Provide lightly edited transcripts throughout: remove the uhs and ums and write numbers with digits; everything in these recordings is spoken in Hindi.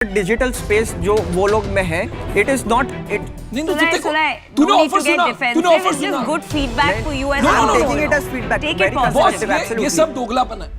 डिजिटल स्पेस जो वो लोग में है, इट इज नॉट इट नहीं तो तूने ऑफर सुना good feedback for you and No, I'm taking it as feedback. Take it Very positive. constructive, boss ये absolutely. सब दोगलापन है।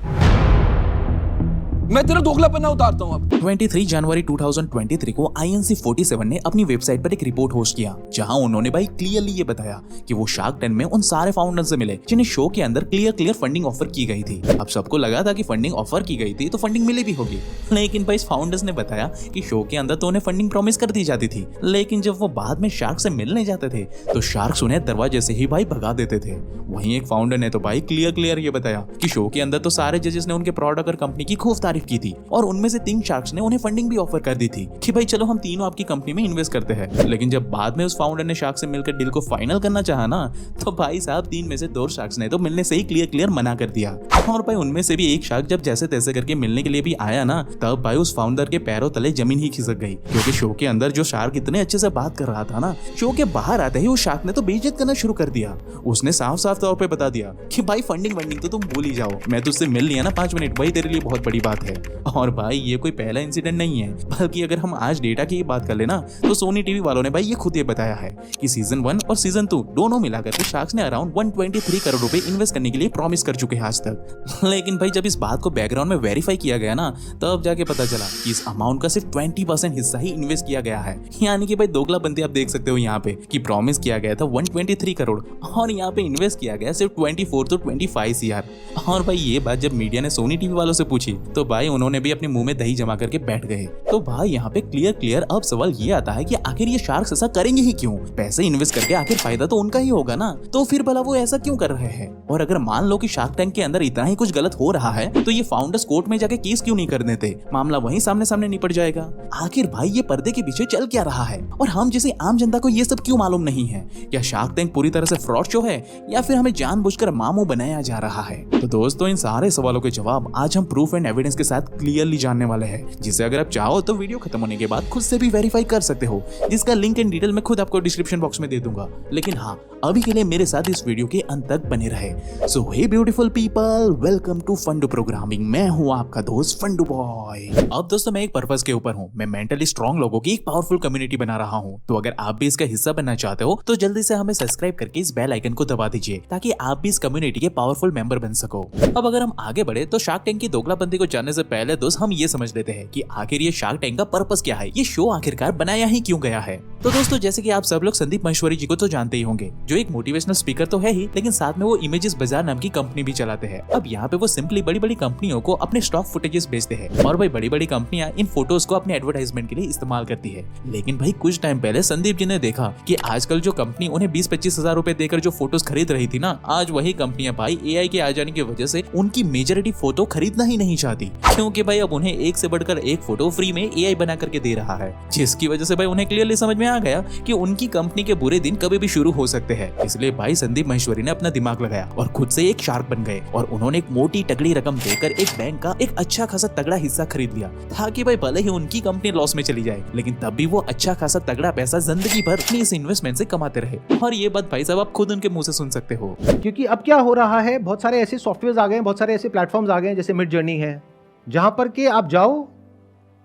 मैं तेरा दोगलापन उतारता हूँ अब। 23 जनवरी 2023 को INC47 ने अपनी वेबसाइट पर एक रिपोर्ट होस्ट किया, जहां उन्होंने भाई क्लियरली ये बताया कि वो शार्क टैंक में उन सारे फाउंडर से मिले जिन्हें शो के अंदर क्लियर फंडिंग ऑफर की गई थी। अब सबको लगा था कि फंडिंग ऑफर की गई थी तो फंडिंग मिली भी होगी, लेकिन भाई फाउंडर्स ने बताया कि शो के अंदर तो उन्हें फंडिंग प्रॉमिस कर दी जाती थी, लेकिन जब वो बाद में शार्क से मिलने जाते थे तो शार्क्स उन्हें दरवाजे से ही भाई भगा देते थे। वहीं एक फाउंडर ने तो भाई क्लियर ये बताया कि शो के अंदर तो सारे जजेस ने उनके प्रोडक्ट और कंपनी की खूब तारीफ की थी और उनमें से 3 शार्क्स ने उन्हें फंडिंग भी ऑफर कर दी थी कि भाई चलो हम तीनों आपकी कंपनी में इन्वेस्ट करते हैं। लेकिन जब बाद में उस फाउंडर ने शार्क से मिलकर डील को फाइनल करना चाहा ना, तो भाई साहब 3 में से 2 शार्क्स ने तो मिलने से ही क्लियर मना कर दिया। और भाई उनमें से भी एक शार्क जब जैसे तैसे करके मिलने के लिए भी आया ना, तब भाई उस फाउंडर के पैरों तले जमीन ही खिसक गई, क्योंकि शो के अंदर जो शार्क इतने अच्छे से बात कर रहा था ना, शो के बाहर आते ही उस शार्क ने तो बेइज्जत करना शुरू कर दिया। उसने साफ तौर पे बता दिया कि भाई फंडिंग तो तुम भूल ही जाओ, मैं तुझसे मिल लिया ना 5 मिनट, भाई तेरे लिए बहुत बड़ी बात है। और भाई ये कोई पहला इंसिडेंट नहीं है, बल्कि अगर हम आज डेटा की बात कर लेना तो सोनी टीवी वालों ने भाई ये खुद ये बताया है कि सीजन 1 और सीजन 2 दोनों मिलाकर के शार्क्स ने अराउंड 123 करोड़ रुपए इन्वेस्ट करने के लिए प्रॉमिस कर चुके हैं आज तक। लेकिन भाई जब इस बात को बैकग्राउंड में वेरीफाई किया गया ना, तब जाके पता चला कि इस अमाउंट का सिर्फ 20% हिस्सा ही इन्वेस्ट किया गया है। यानी कि भाई दोगला बंदी आप देख सकते हो यहाँ पे कि प्रॉमिस किया गया था 123 करोड़ और यहाँ पे इन्वेस्ट किया गया सिर्फ 24 to 25 CR। और भाई ये बात जब मीडिया ने सोनी टीवी वालों से पूछी तो भाई उन्होंने भी अपने मुंह में दही जमा करके बैठ गए। तो भाई यहाँ पे क्लियर अब सवाल ये आता है कि आखिर ये शार्क्स ऐसा करेंगे ही क्यों? पैसे इन्वेस्ट करके आखिर फायदा तो उनका ही होगा ना, तो फिर भला वो ऐसा क्यों कर रहे हैं? और अगर मान लो कि शार्क टैंक के अंदर इतना ही कुछ गलत हो रहा है तो ये फाउंडर्स कोर्ट में जाके केस क्यों नहीं कर देते? मामला वहीं सामने निपट जाएगा। आखिर भाई ये पर्दे के पीछे चल क्या रहा है और हम जैसे आम जनता को ये सब क्यों मालूम नहीं है? क्या शार्क टैंक पूरी तरह से फ्रॉड शो है या फिर हमें जानबूझकर मामू बनाया जा रहा है? तो दोस्तों इन सारे सवालों के जवाब आज हम प्रूफ एंड एविडेंस के साथ क्लियरली जानने वाले हैं, जिसे अगर आप चाहो तो वीडियो खत्म होने के बाद खुद से भी वेरीफाई कर सकते हो, जिसका लिंक एंड डिटेल मैं खुद आपको डिस्क्रिप्शन बॉक्स में दे दूंगा। लेकिन हाँ, अभी के लिए मेरे साथ इस वीडियो के अंत तक बने रहे। So hey beautiful people, welcome to Fundoo programming. मैं हूँ आपका दोस्त फंडू बॉय। अब दोस्तों मैं एक पर्पस के ऊपर हूँ, मैं मेंटली स्ट्रॉन्ग लोगों की एक पावरफुल कम्युनिटी बना रहा हूँ। तो अगर आप भी इसका हिस्सा बनना चाहते हो तो जल्दी से हमें सब्सक्राइब करके इस बेल आइकन को दबा दीजिए ताकि आप भी इस कम्युनिटी के पावरफुल मेंबर बन सको। अब अगर हम आगे बढ़े तो शार्क टैंक की दोगलाबंदी को जानने से पहले दोस्त हम ये समझ लेते हैं कि आखिर ये शार्क टैंक का पर्पस क्या है, ये शो आखिरकार बनाया ही क्यों गया है। तो दोस्तों जैसे कि आप सब लोग संदीप महेश्वरी जी को तो जानते ही होंगे, जो एक मोटिवेशनल स्पीकर तो है ही, लेकिन साथ में वो इमेजेस बाजार नाम की कंपनी भी चलाते हैं। अब यहाँ पे वो सिंपली बड़ी कंपनियों को अपने स्टॉक फुटेजेस बेचते हैं और भाई बड़ी कंपनियां इन फोटोज को अपने एडवर्टाइजमेंट के लिए इस्तेमाल करती है। लेकिन भाई कुछ टाइम पहले संदीप जी ने देखा कि आजकल जो कंपनी उन्हें 20-25 हजार रुपए देकर जो फोटोज खरीद रही थी ना, आज वही कंपनियां भाई AI के आ जाने की वजह से उनकी मेजॉरिटी फोटो खरीदना ही नहीं चाहती, क्योंकि भाई अब उन्हें एक से बढ़कर एक फोटो फ्री में AI बना करके दे रहा है, जिसकी वजह से भाई उन्हें क्लियरली समझ में आ गया कि उनकी कंपनी के बुरे दिन कभी भी शुरू हो सकते हैं। इसलिए भाई संदीप महेश्वरी ने अपना दिमाग लगाया और खुद से एक शार्क बन गए और उन्होंने एक मोटी तगड़ी रकम देकर एक बैंक का एक अच्छा खासा तगड़ा हिस्सा खरीद लिया, ताकि भाई भले ही उनकी कंपनी लॉस में चली जाए लेकिन तब भी वो अच्छा खासा तगड़ा पैसा जिंदगी भर अपनी इस इन्वेस्टमेंट से कमाते रहे। और ये बात भाई साहब आप खुद उनके मुंह से सुन सकते हो, क्योंकि अब क्या हो रहा है, बहुत सारे ऐसे सॉफ्टवेयर आ गए हैं, बहुत सारे ऐसे प्लेटफॉर्म्स आ गए हैं जैसे मिड जर्नी है, जहां पर कि आप जाओ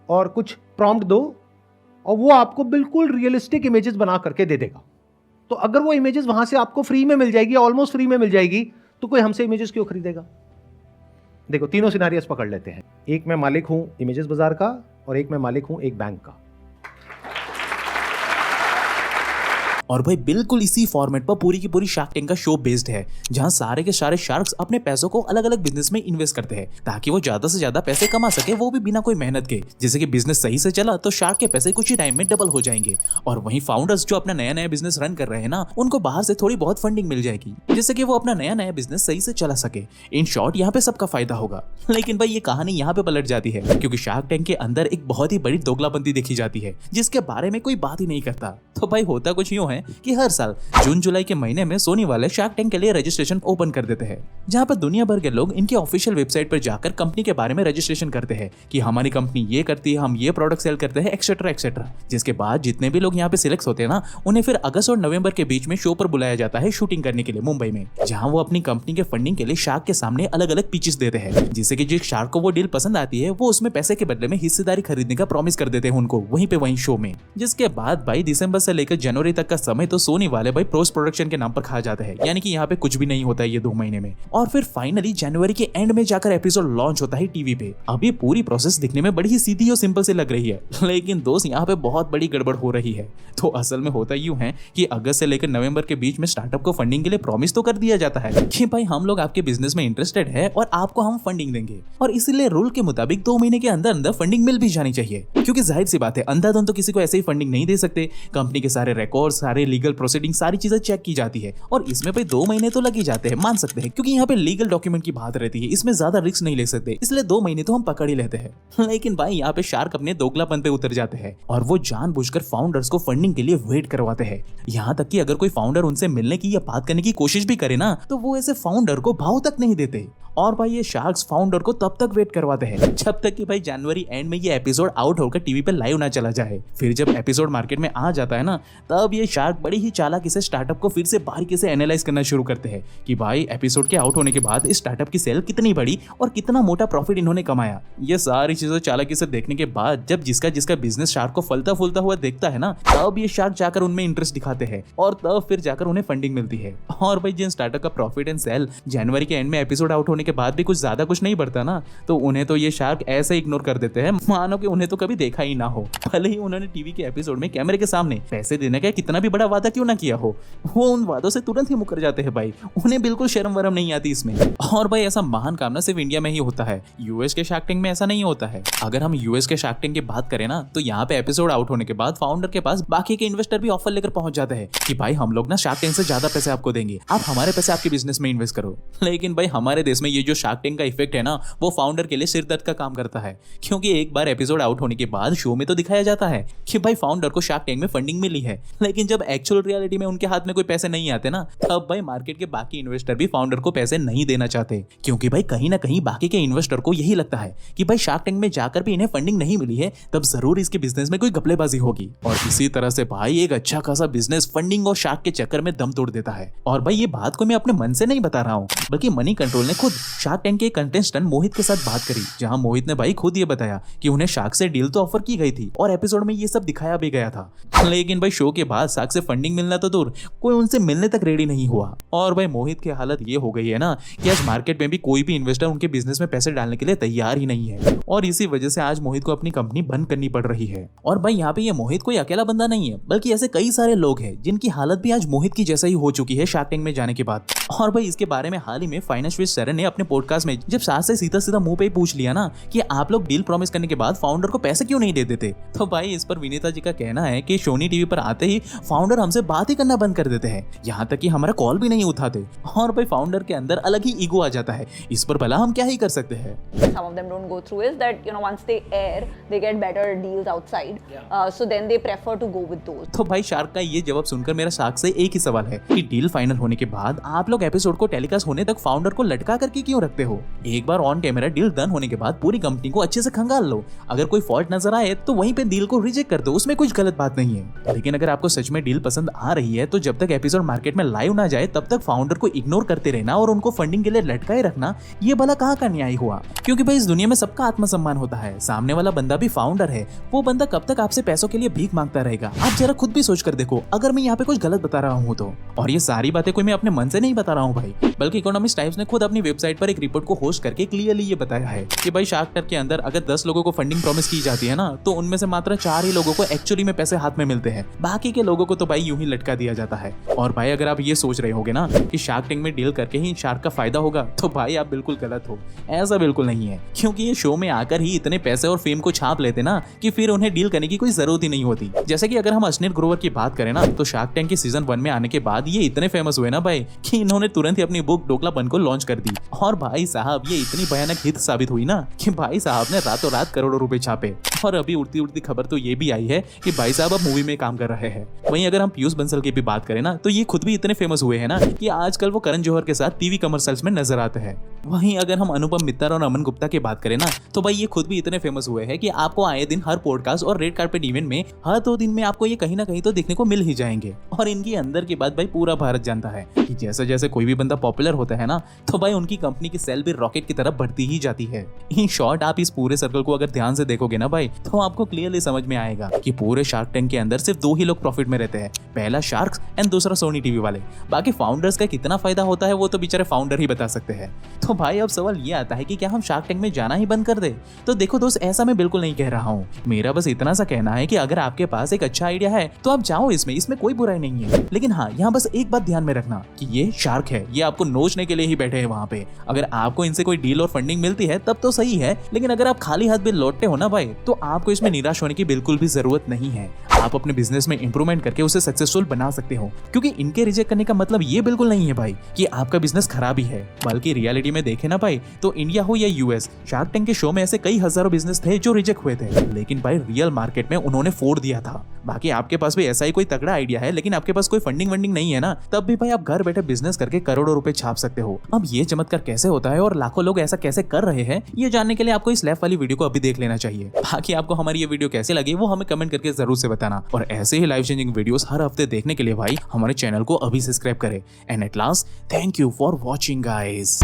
और कुछ प्रॉम्प्ट दो और वो आपको बिल्कुल रियलिस्टिक इमेजेस बना करके दे देगा। तो अगर वो इमेजेस वहां से आपको फ्री में मिल जाएगी, ऑलमोस्ट फ्री में मिल जाएगी, तो कोई हमसे इमेजेस क्यों खरीदेगा? देखो तीनों सिनारियोस पकड़ लेते हैं। एक मैं मालिक हूं इमेजेस बाजार का और एक मैं मालिक हूं एक बैंक का। और भाई बिल्कुल इसी फॉर्मेट पर पूरी की पूरी शार्क टैंक का शो बेस्ड है, जहां सारे के सारे शार्क्स अपने पैसों को अलग अलग बिजनेस में इन्वेस्ट करते हैं ताकि वो ज्यादा से ज्यादा पैसे कमा सके, वो भी बिना कोई मेहनत के। जैसे कि बिजनेस सही से चला तो शार्क के पैसे कुछ ही टाइम में डबल हो जाएंगे और वहीं फाउंडर्स जो अपना नया बिजनेस रन कर रहे हैं ना, उनको बाहर से थोड़ी बहुत फंडिंग मिल जाएगी जिससे कि वो अपना नया बिजनेस सही से चला सके। इन शॉर्ट यहाँ पे सबका फायदा होगा। लेकिन भाई ये कहानी यहाँ पे पलट जाती है, क्योंकि शार्क टैंक के अंदर एक बहुत ही बड़ी दोगलाबंदी देखी जाती है जिसके बारे में कोई बात ही नहीं करता। तो भाई होता कुछ यूं है है कि हर साल जून जुलाई के महीने में सोनी वाले शार्क टैंक के लिए रजिस्ट्रेशन ओपन कर देते हैं, जहाँ पर दुनिया भर के लोग इनकी ऑफिशियल वेबसाइट पर जाकर कंपनी के बारे में रजिस्ट्रेशन करते हैं कि हमारी कंपनी ये करती है, हम ये प्रोडक्ट सेल करते हैं, एक्सेट्रा एक्सेट्रा। जिसके बाद जितने भी लोग यहाँ पे सिलेक्ट होते हैं ना, उन्हें फिर अगस्त और नवंबर के बीच में शो पर बुलाया जाता है शूटिंग करने के लिए मुंबई में, जहाँ वो अपनी कंपनी के फंडिंग के लिए शार्क के सामने अलग अलग पिचेस देते हैं, जिससे कि जिस शार्क को वो डील पसंद आती है वो उसमें पैसे के बदले में हिस्सेदारी खरीदने का प्रॉमिस कर देते हैं उनको वहीं पे वहीं शो में। जिसके बाद भाई दिसंबर से लेकर जनवरी तक का समय तो सोनी वाले भाई पोस्ट प्रोडक्शन के नाम पर खा जाते हैं, यानी कि यहाँ पे कुछ भी नहीं होता है ये 2 महीने में। और फिर फाइनली जनवरी के एंड में जाकर एपिसोड लॉन्च होता है टीवी पे। अब ये पूरी प्रोसेस दिखने में बड़ी ही सीधी और सिंपल से लग रही है, लेकिन दोस्त यहाँ पे बहुत बड़ी गड़बड़ हो रही है। तो असल में होता यूं है कि अगस्त से लेकर नवंबर के बीच में स्टार्टअप को फंडिंग के लिए प्रॉमिस तो कर दिया जाता है कि भाई हम लोग आपके बिजनेस में इंटरेस्टेड है और आपको हम फंडिंग देंगे, और इसीलिए रूल के मुताबिक 2 महीने के अंदर अंदर फंडिंग मिल भी जानी चाहिए, क्योंकि जाहिर सी बात है अंधाधुंध तो किसी को ऐसे ही फंडिंग नहीं दे सकते। कंपनी के सारे रिकॉर्ड, सारे लीगल प्रोसीडिंग, सारी चीजें चेक की जाती है, और इसमें भाई 2 महीने तो लग ही जाते हैं, मान सकते हैं, क्योंकि यहाँ पे लीगल डॉक्यूमेंट की बात रहती है, इसमें ज्यादा रिस्क नहीं ले सकते, इसलिए 2 महीने तो हम पकड़ ही लेते हैं। लेकिन भाई यहाँ पे शार्क अपने दोगलापन पे उतर जाते हैं और वो जानबूझकर फाउंडर्स को फंडिंग के लिए वेट करवाते हैं। यहाँ तक कि अगर कोई फाउंडर उनसे मिलने की या बात करने की कोशिश भी करे ना, तो वो ऐसे फाउंडर को भाव तक नहीं देते। और भाई ये शार्क्स फाउंडर को तब तक वेट करवाते हैं जब तक कि भाई जनवरी एंड में ये एपिसोड आउट होकर टीवी पे लाइव ना चला जाए। फिर जब एपिसोड मार्केट में आ जाता है ना, तब ये शार्क बड़ी ही चालाकी से स्टार्टअप को फिर से बारीकी से एनालाइज करना शुरू करते हैं कि भाई एपिसोड के आउट होने के बाद इस स्टार्टअप की सेल कितनी बड़ी और कितना मोटा प्रॉफिट इन्होंने कमाया। ये सारी चीजें चालाकी से देखने के बाद जब जिसका बिजनेस शार्क को फलता फूलता हुआ देखता है ना, तब ये शार्क जाकर उनमें इंटरेस्ट दिखाते हैं और तब फिर जाकर उन्हें फंडिंग मिलती है। और भाई जिन स्टार्टअप का प्रॉफिट एंड सेल जनवरी के एंड में एपिसोड आउट होने के बाद भी कुछ ज्यादा कुछ नहीं बढ़ता ना, तो उन्हें तो ये शार्क ऐसे इग्नोर कर देते हैं मानो कि उन्हें तो कभी देखा ही ना हो, भले ही उन्होंने टीवी के एपिसोड में कैमरे के सामने पैसे देने का कितना भी बड़ा वादा क्यों ना किया हो, वो उन वादों से तुरंत ही मुकर जाते हैं भाई। उन्हें बिल्कुल शर्म वरम नहीं आती इसमें। और भाई ऐसा महान काम ना सिर्फ इंडिया में ही होता है, यूएस के शार्क टैंक में ऐसा नहीं होता है। अगर हम यूएस के शार्क टैंक की बात करें ना, तो यहाँ पे एपिसोड आउट होने के बाद फाउंडर के पास बाकी के इन्वेस्टर भी ऑफर लेकर पहुंच जाते हैं कि भाई हम लोग ना शार्क टैंक से ज्यादा पैसे आपको देंगे, आप हमारे पैसे आपके बिजनेस में इन्वेस्ट करो। लेकिन भाई हमारे देश में ये जो शार्क टैंक का इफेक्ट है ना, वो फाउंडर के लिए सिर दर्द का काम करता है, क्योंकि एक बार एपिसोड आउट होने के बाद शो में तो दिखाया जाता है कि भाई फाउंडर को शार्क टैंक में फंडिंग मिली है, लेकिन जब एक्चुअल रियलिटी में उनके हाथ में कोई पैसे नहीं आते ना, तब भाई मार्केट के बाकी इन्वेस्टर भी फाउंडर को पैसे नहीं देना चाहते, क्योंकि भाई कहीं ना कहीं बाकी के इन्वेस्टर को यही लगता है कि भाई शार्क टैंक में जाकर भी इन्हें फंडिंग नहीं मिली है, तब जरूर इसके बिजनेस में कोई घपलेबाजी होगी। और इसी तरह से भाई एक अच्छा खासा बिजनेस फंडिंग और शार्क के चक्कर में दम तोड़ देता है। और भाई ये बात को मैं अपने मन से नहीं बता रहा हूँ, बल्कि मनी कंट्रोल ने खुद शार्क टैंक के कंटेस्टेंट मोहित के साथ बात करी, जहां मोहित ने भाई खुद ये बताया कि उन्हें शार्क से डील तो ऑफर की गई थी और एपिसोड में ये सब दिखाया भी गया था, लेकिन भाई शो के बाद शार्क से फंडिंग मिलना तो दूर, कोई उनसे मिलने तक रेडी नहीं हुआ। और भाई मोहित की हालत ये हो गई है ना कि आज मार्केट में भी कोई भी इन्वेस्टर उनके बिजनेस में पैसे डालने के लिए तैयार ही नहीं है, और इसी वजह से आज मोहित को अपनी कंपनी बंद करनी पड़ रही है। और भाई यहाँ पे ये मोहित कोई अकेला बंदा नहीं है, बल्कि ऐसे कई सारे लोग हैं जिनकी हालत भी आज मोहित की जैसा ही हो चुकी है शार्क टैंक में जाने के बाद। और भाई इसके बारे में हाल ही में फाइनेंस विद सरन ने अपने पॉडकास्ट में जब शार्क से सीधा सीधा मुंह पे ही पूछ लिया ना कि आप लोग डील प्रॉमिस करने के बाद फाउंडर को पैसे क्यों नहीं दे देते, तो भाई इस पर विनीता जी का कहना है कि सोनी टीवी पर आते ही फाउंडर हमसे बात ही करना बंद कर देते हैं, यहाँ तक कि हमारा कॉल भी नहीं उठाते। और भाई फाउंडर के अंदर अलग ही ईगो आ जाता है, इस पर भला हम क्या ही कर सकते हैं। Some of them don't go through is that once they air they get better deals outside, so then they prefer to go with those. तो भाई शार्क का ये जवाब सुनकर मेरा शार्क से एक ही सवाल है कि डील फाइनल होने के बाद आप लोग एपिसोड को टेलीकास्ट होने तक फाउंडर को लटका करके क्यों रखते हो? एक बार ऑन कैमरा डील डन होने के बाद पूरी कंपनी को अच्छे से खंगाल लो, अगर कोई फॉल्ट नजर आए तो वहीं पे डील को रिजेक्ट कर दो, उसमें कुछ गलत बात नहीं है। लेकिन अगर आपको सच में डील पसंद आ रही है तो जब तक एपिसोड मार्केट में लाइव ना जाए तब तक फाउंडर को इग्नोर करते रहना और उनको फंडिंग के लिए लटकाए रखना, ये भला कहाँ का न्याय हुआ? क्योंकि भाई इस दुनिया में सबका आत्मसम्मान होता है, सामने वाला बंदा भी फाउंडर है, वो बंदा कब तक आपसे पैसों के लिए भीख मांगता रहेगा? आप जरा खुद भी सोच कर देखो, अगर मैं यहाँ पे कुछ गलत बता रहा हूँ तो। और ये सारी बातें कोई मैं अपने मन से नहीं बता रहा हूँ भाई, बल्कि इकोनॉमिस्ट टाइम्स ने खुद अपनी वेबसाइट पर एक रिपोर्ट को होस्ट करके क्लियरली ये बताया है कि भाई शार्क टैंक के अंदर अगर 10 लोगों को फंडिंग प्रॉमिस की जाती है ना, तो उनमें से मात्र 4 ही लोगों को एक्चुअली में पैसे हाथ में मिलते हैं, बाकी के लोगों को तो भाई यूं ही लटका दिया जाता है। और भाई अगर आप ये सोच रहे होगे ना कि शार्क टैंक में डील करके ही शार्क का फायदा होगा, तो भाई आप बिल्कुल गलत हो, ऐसा बिल्कुल नहीं है। क्योंकि ये शो में आकर ही इतने पैसे और फेम को छाप लेते ना कि फिर उन्हें डील करने की कोई जरूरत ही नहीं होती। जैसे कि अगर हम अश्नीर ग्रोवर की बात करें ना, तो शार्क टैंक के सीजन 1 में आने के बाद ये इतने फेमस हुए ना भाई कि इन्होंने तुरंत ही अपनी बुक डोकलापन को लॉन्च कर दी। और भाई साहब ये इतनी भयानक हिट साबित हुई ना कि भाई साहब ने रातों रात करोड़ों रुपए छापे। और अभी उड़ती उड़ती खबर तो ये भी आई है कि भाई साहब अब मूवी में काम कर रहे हैं। वहीं वहीं अगर हम पीयूष बंसल की भी बात करें ना, तो ये खुद भी इतने फेमस हुए हैं ना कि आजकल वो करण जौहर के साथ टीवी कमर्शियल्स में नजर आते हैं। वहीं अगर हम अनुपम मित्तर और अमन गुप्ता की बात करें ना, तो भाई ये खुद भी इतने फेमस हुए हैं कि आपको आए दिन हर पॉडकास्ट और रेड कार्पेट इवेंट में हर 2 दिन में आपको ये कहीं ना कहीं तो देखने को मिल ही जाएंगे। और इनकी अंदर की बात भाई पूरा भारत जानता है कि जैसे जैसे कोई भी बंदा पॉपुलर होता है ना, तो भाई उनकी कंपनी की सेल भी रॉकेट की तरफ बढ़ती ही जाती है। इन शॉर्ट आप इस पूरे सर्कल को अगर ध्यान से देखोगे ना भाई, तो आपको क्लियरली समझ में आएगा कि पूरे शार्क टैंक के अंदर सिर्फ 2 ही लोग प्रॉफिट में रहते हैं, पहला शार्क्स एंड दूसरा सोनी टीवी वाले। बाकी फाउंडर्स का कितना फायदा होता है वो तो बेचारे फाउंडर ही बता सकते हैं। तो भाई अब सवाल ये आता है कि क्या हम शार्क टैंक में जाना ही बंद कर दे? तो देखो दोस्त, ऐसा मैं बिल्कुल नहीं कह रहा हूँ। मेरा बस इतना सा कहना है कि अगर आपके पास एक अच्छा आइडिया है तो आप जाओ इसमें कोई बुराई नहीं है। लेकिन हाँ, यहाँ बस एक बात ध्यान में रखना कि ये शार्क है, ये आपको नोचने के लिए ही बैठे हैं वहाँ पे। अगर आपको इनसे कोई डील और फंडिंग मिलती है तब तो सही है, लेकिन अगर आप खाली हाथ भी लौटते हो ना भाई, तो आपको इसमें निराश होने की बिल्कुल भी जरूरत नहीं है। आप अपने बिजनेस में इंप्रूवमेंट करके उसे सक्सेसफुल बना सकते हो, क्योंकि इनके रिजेक्ट करने का मतलब ये बिल्कुल नहीं है भाई कि आपका बिजनेस खराब ही है। बल्कि रियलिटी में देखे ना भाई, तो इंडिया हो या यूएस, शार्क टैंक के शो में ऐसे कई हजारों बिजनेस थे जो रिजेक्ट हुए थे, लेकिन भाई रियल मार्केट में उन्होंने फोड़ दिया था। बाकी आपके पास भी ऐसा ही कोई तगड़ा आइडिया है, लेकिन आपके पास कोई फंडिंग वंडिंग नहीं है ना, तब भी भाई आप घर बैठे बिजनेस करके करोड़ों रुपए छाप सकते हो। अब ये चमत्कार कैसे होता है और लाखों लोग ऐसा कैसे कर रहे हैं, ये जानने के लिए आपको इस लेफ्ट वाली वीडियो को अभी देख लेना चाहिए। बाकी आपको हमारी ये वीडियो कैसे लगी वो हमें कमेंट करके जरूर से बताना, और ऐसे ही लाइफ चेंजिंग वीडियोस हर हफ्ते देखने के लिए भाई हमारे चैनल को अभी सब्सक्राइब करें। And at last, thank you for watching guys.